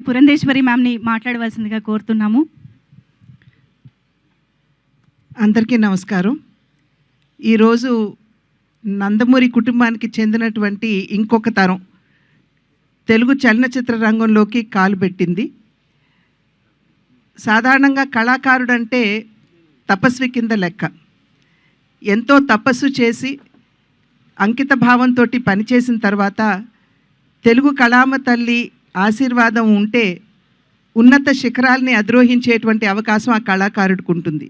పురంధేశ్వరి మ్యామ్ని మాట్లాడవలసిందిగా కోరుతున్నాము. అందరికీ నమస్కారం. ఈరోజు నందమూరి కుటుంబానికి చెందినటువంటి ఇంకొక తరం తెలుగు చలనచిత్ర రంగంలోకి కాలు పెట్టింది. సాధారణంగా కళాకారుడంటే తపస్వి కింద లెక్క. ఎంతో తపస్సు చేసి అంకిత భావంతో పనిచేసిన తర్వాత తెలుగు కళామ తల్లి ఆశీర్వాదం ఉంటే ఉన్నత శిఖరాల్ని అధిరోహించేటువంటి అవకాశం ఆ కళాకారుడికి ఉంటుంది.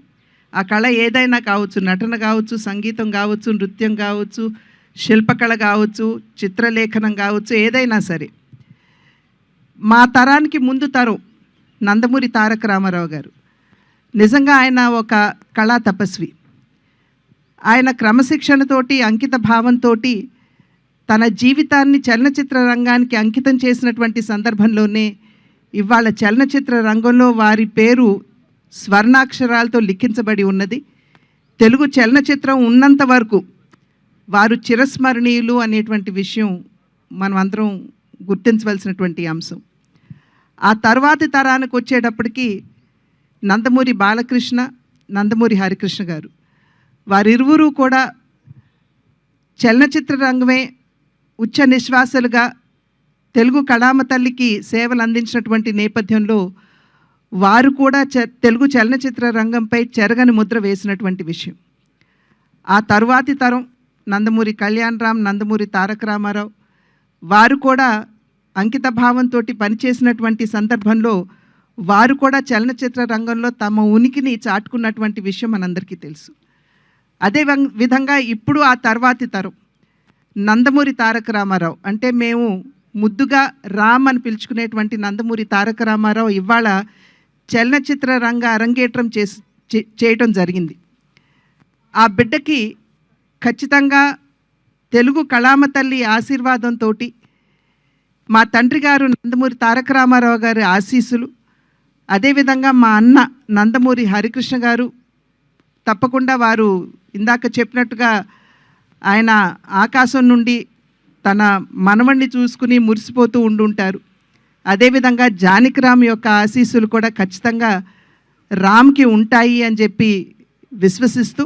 ఆ కళ ఏదైనా కావచ్చు, నటన కావచ్చు, సంగీతం కావచ్చు, నృత్యం కావచ్చు, శిల్పకళ కావచ్చు, చిత్రలేఖనం కావచ్చు, ఏదైనా సరే. మా తరానికి ముందు తరం నందమూరి తారక రామారావు గారు నిజంగా ఆయన ఒక కళా తపస్వి. ఆయన క్రమశిక్షణతోటి అంకిత భావంతో తన జీవితాన్ని చలనచిత్ర రంగానికి అంకితం చేసినటువంటి సందర్భంలోనే ఇవాళ చలనచిత్ర రంగంలో వారి పేరు స్వర్ణాక్షరాలతో లిఖించబడి ఉన్నది. తెలుగు చలనచిత్రం ఉన్నంత వరకు వారు చిరస్మరణీయులు అనేటువంటి విషయం మనం అందరం గుర్తించవలసినటువంటి అంశం. ఆ తర్వాతి తరానికి వచ్చేటప్పటికి నందమూరి బాలకృష్ణ, నందమూరి హరికృష్ణ గారు వారిరువురు కూడా చలనచిత్ర రంగమే ఉచ్చ నిశ్వాసలుగా తెలుగు కళామ తల్లికి సేవలు అందించినటువంటి నేపథ్యంలో వారు కూడా తెలుగు చలనచిత్ర రంగంపై చెరగని ముద్ర వేసినటువంటి విషయం. ఆ తరువాతి తరం నందమూరి కళ్యాణ్ రామ్, నందమూరి తారక రామారావు వారు కూడా అంకిత భావంతో పనిచేసినటువంటి సందర్భంలో వారు కూడా చలనచిత్ర రంగంలో తమ ఉనికిని చాటుకున్నటువంటి విషయం మనందరికీ తెలుసు. అదే విధంగా ఇప్పుడు ఆ తర్వాతి తరం నందమూరి తారక రామారావు, అంటే మేము ముద్దుగా రామ్ అని పిలుచుకునేటువంటి నందమూరి తారక రామారావు ఇవాళ చలనచిత్ర రంగ అరంగేట్రం చేయటం జరిగింది. ఆ బిడ్డకి ఖచ్చితంగా తెలుగు కళామ తల్లి ఆశీర్వాదంతో మా తండ్రి గారు నందమూరి తారక రామారావు గారి ఆశీస్సులు, అదేవిధంగా మా అన్న నందమూరి హరికృష్ణ గారు తప్పకుండా వారు ఇందాక చెప్పినట్టుగా ఆయన ఆకాశం నుండి తన మనవణ్ణి చూసుకుని మురిసిపోతూ ఉండుంటారు. అదేవిధంగా జానకిరామ్ యొక్క ఆశీస్సులు కూడా ఖచ్చితంగా రామ్కి ఉంటాయి అని చెప్పి విశ్వసిస్తూ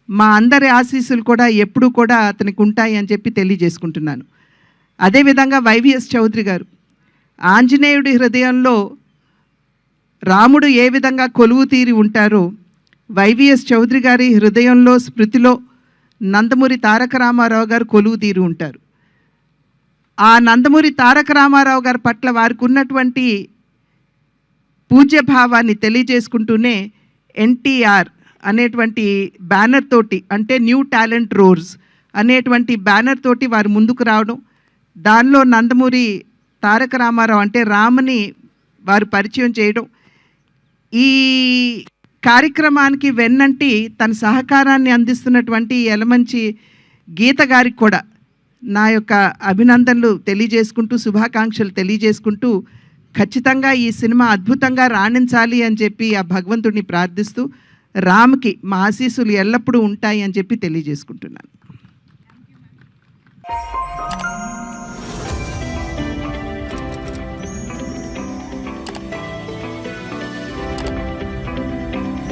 మా అందరి ఆశీస్సులు కూడా ఎప్పుడూ కూడా అతనికి ఉంటాయి అని చెప్పి తెలియజేసుకుంటున్నాను. అదేవిధంగా వైవిఎస్ చౌదరి గారు ఆంజనేయుడి హృదయంలో రాముడు ఏ విధంగా కొలువు తీరి ఉంటారో వైవిఎస్ చౌదరి గారి హృదయంలో స్మృతిలో నందమూరి తారక రామారావు గారు కొలువు తీరి ఉంటారు. ఆ నందమూరి తారక రామారావు గారి పట్ల వారికి ఉన్నటువంటి పూజ్యభావాన్ని తెలియజేసుకుంటూనే ఎన్టీఆర్ అనేటువంటి బ్యానర్ తోటి, అంటే న్యూ టాలెంట్ రోర్స్ అనేటువంటి బ్యానర్ తోటి వారు ముందుకు రావడం, దానిలో నందమూరి తారక రామారావు అంటే రామ్ని వారు పరిచయం చేయడం, ఈ కార్యక్రమానికి వెన్నంటి తన సహకారాన్ని అందిస్తున్నటువంటి యలమంచి గీత గారికి కూడా నా యొక్క అభినందనలు తెలియజేసుకుంటూ, శుభాకాంక్షలు తెలియజేసుకుంటూ, ఖచ్చితంగా ఈ సినిమా అద్భుతంగా రాణించాలి అని చెప్పి ఆ భగవంతుడిని ప్రార్థిస్తూ రామ్కి మా ఆశీస్సులు ఎల్లప్పుడూ ఉంటాయి అని చెప్పి తెలియజేసుకుంటున్నాను.